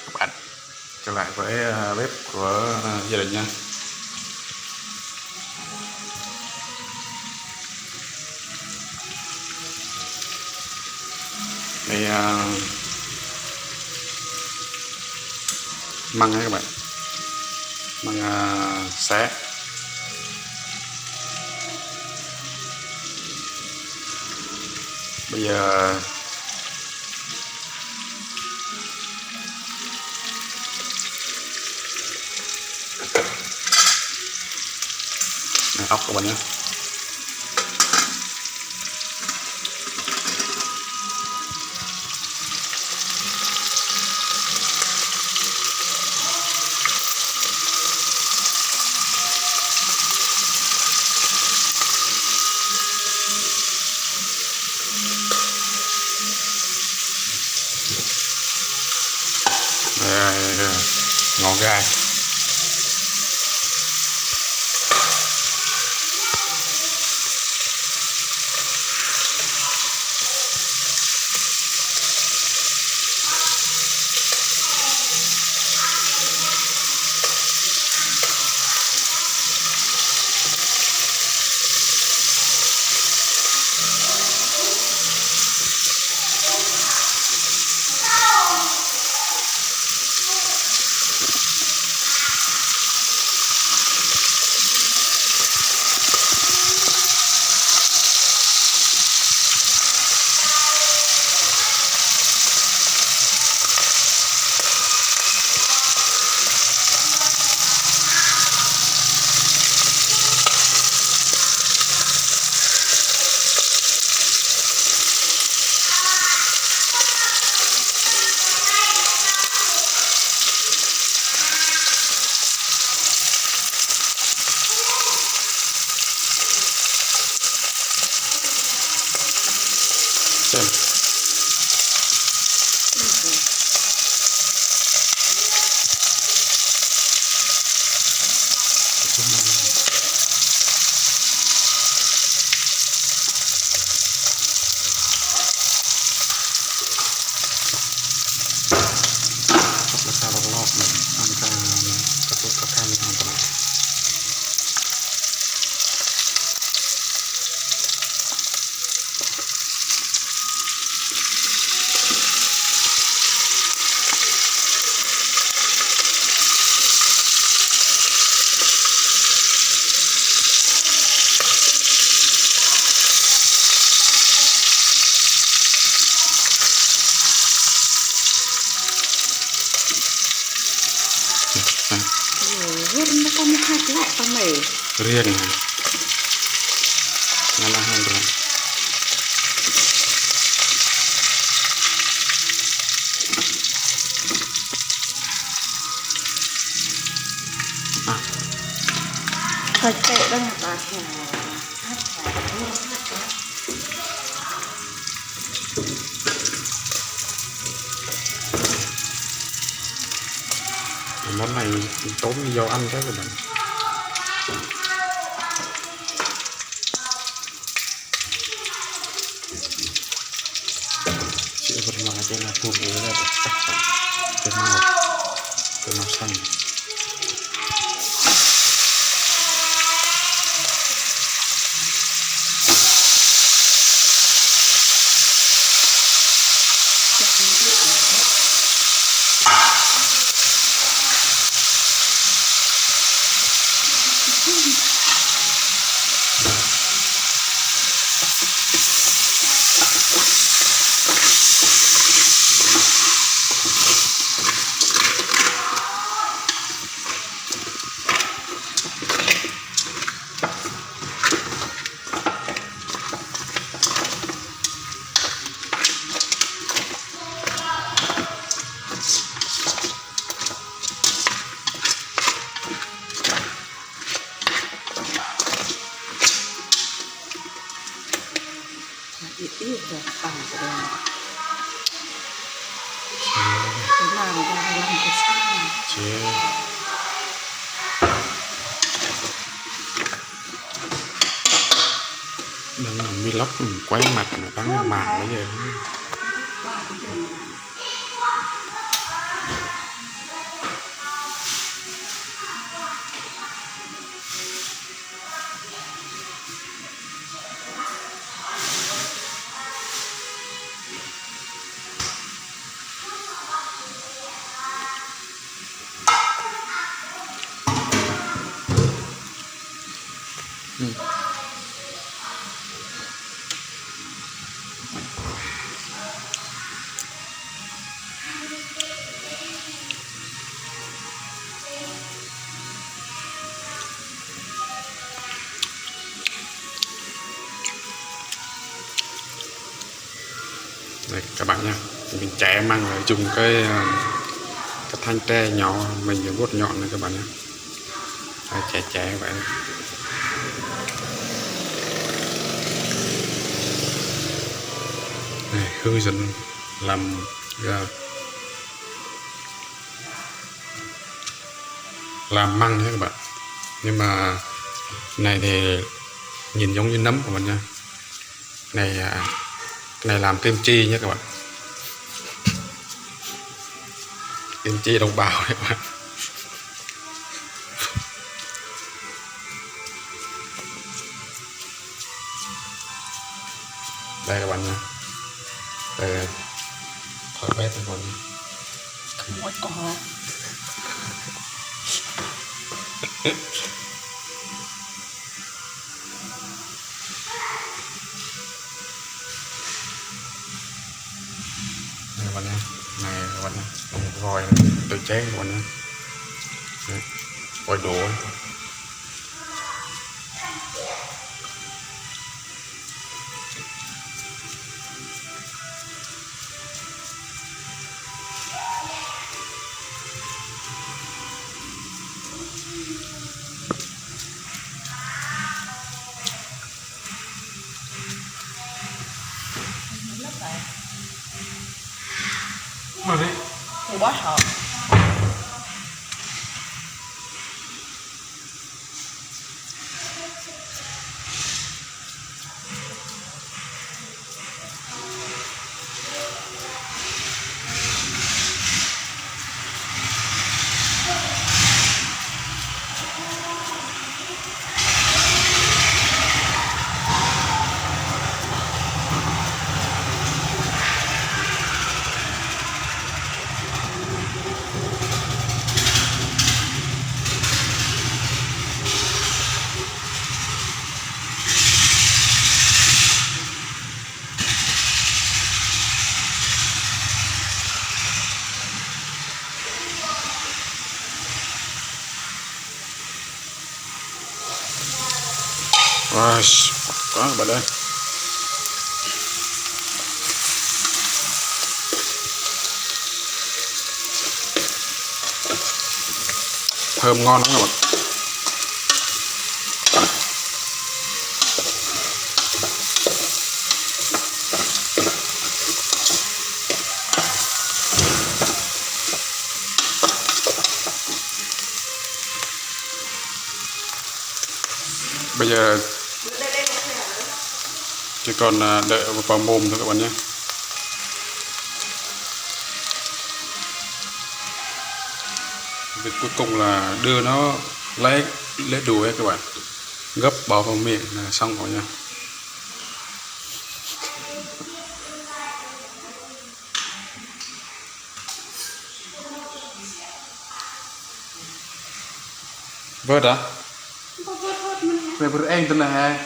các bạn, trở lại với bếp của gia đình nha. Đây măng nha các bạn, măng xé. Bây giờ ốc của mình nhé. Ngon gai. Riêng nó không hai cái lại con này riêng mana hơn rồi. thật tệ đâu mà bà món này tốn dầu ăn các bạn. Chị vật mà trên là phun với là chắc cái màu xanh. ít rồi bằng cái đèn thế nào người ta phải làm cái sao đang làm vlog quay mặt mà bắn màn bây giờ. Ừ. Đây các bạn nha, mình chẻ măng là dùng cái thanh tre nhỏ mình vuốt nhọn này các bạn nhé. Chẻ chẻ vậy. Này, hướng dẫn làm măng nhé các bạn. Nhưng mà này thì nhìn giống như nấm của mình nha. Này cái này làm kim chi nhé các bạn. Kim chi đồng bào đấy các bạn. Đây các bạn nha. Đây thổi bét các bạn nha. Mỗi cỏ Đây các bạn nha. Này các bạn nha. Vòi tự chế các bạn nha. Vòi đũa. Mà đi. thì bó hộp. Wow, quá các bạn ơi. Thơm ngon lắm các bạn. Bây giờ chỉ còn đợi vào mồm thôi các bạn nhé. Việc cuối cùng là đưa nó lấy đuôi các bạn, gấp bỏ vào miệng là xong rồi nha. Vớt hả? Về vớt anh tên là hai.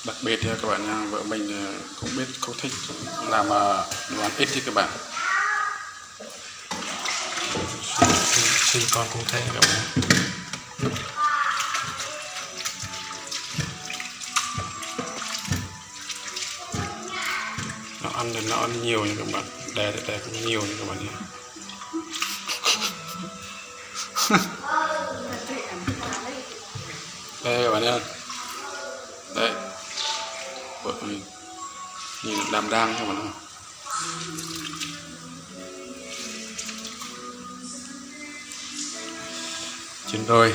Đặc biệt nha các bạn nha, vợ mình cũng biết không thích làm đồ ăn ít thì các bạn. Sinh con cũng thế các bạn. Nó ăn thì nó ăn nhiều nha các bạn, đè thì đè cũng nhiều nha các bạn nhé. Đây các bạn nhé, đây vợ mình nhìn đàm đang các bạn. Chín rồi.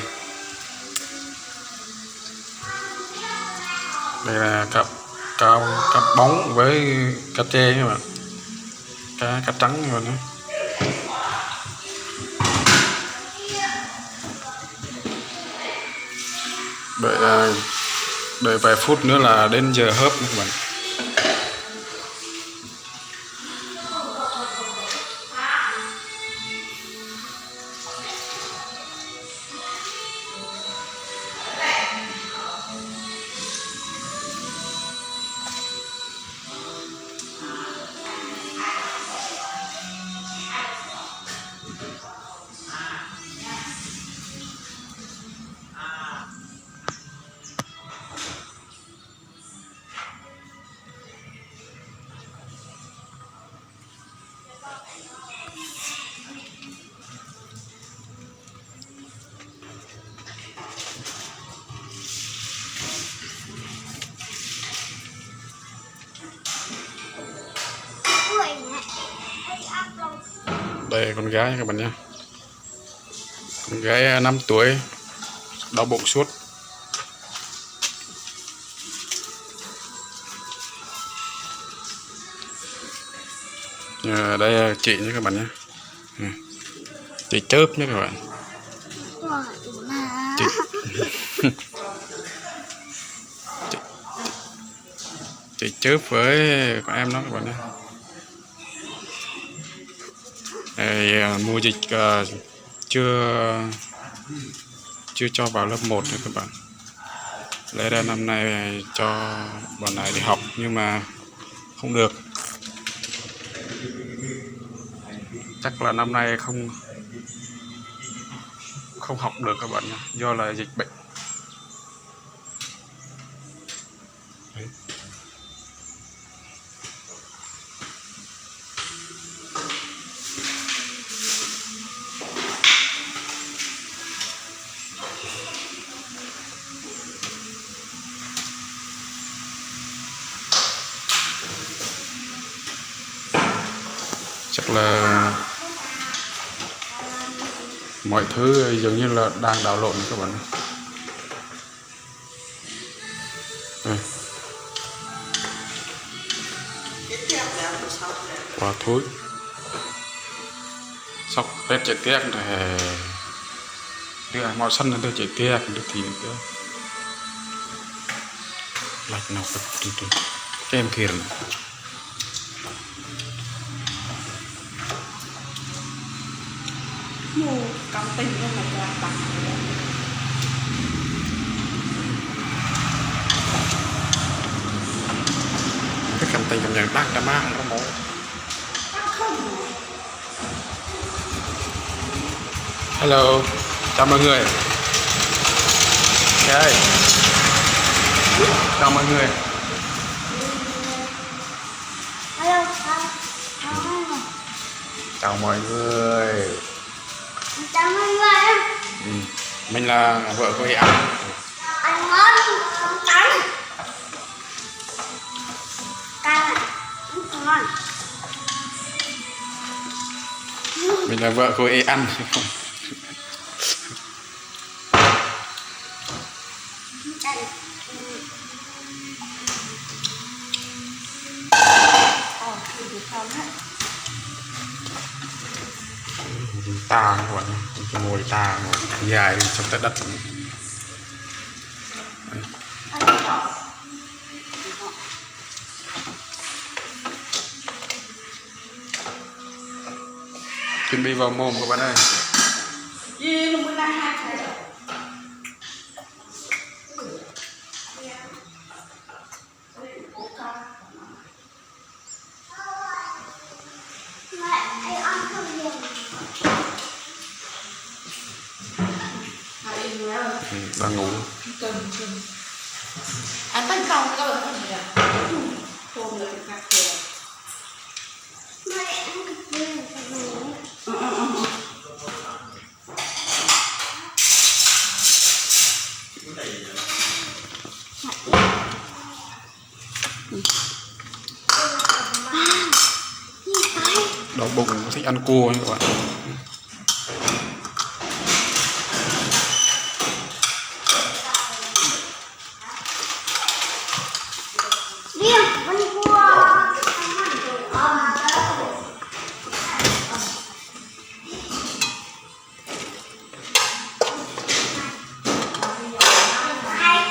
Đây là cặp bóng với cá trê các bạn, cá trắng các bạn nhé. đợi vài phút nữa là đến giờ hấp nữa các bạn. Đây con gái các bạn nhé, con gái 5 tuổi đau bụng suốt. Đây chị nhé các bạn nhé, chị chớp nhé các bạn. Chị, chị chớp với con em đó các bạn nhé. Đây, mùa dịch chưa cho vào lớp 1 nữa các bạn. Lẽ ra năm nay cho bọn này đi học nhưng mà không được. Chắc là năm nay không học được các bạn nhé, do là dịch bệnh. Đấy. Chắc là mọi thứ dường như là đang đảo lộn các bạn. Đây. Quả thối sóc tết chạy tiếc thì đưa màu xanh là đưa chạy tiếc đưa thì đưa lạch nào cái em kia rồi. Công ty của mình là bằng cái cầm tay cầm nhận đắt đã mang có mổ. Hello, chào mọi người. Ok, chào mọi người. Hello, Chào mọi người. chào mọi người. Mình là vợ của Hiệp. Anh ngon, không cắn. Cắn không ngon. Mình là vợ của ăn. Ta các bạn, ngồi ta ngồi dài trong trái đất. Chuẩn bị vào mồm các bạn ơi. Đang ngủ. anh tấn công các bạn không được không được cắt kìa. Đau bụng thích ăn cua các bạn. Hai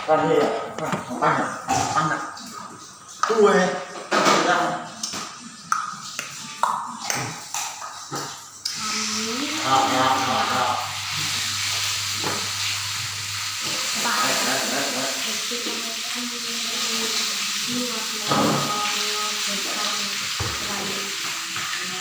con gì ăn ạ tôi ra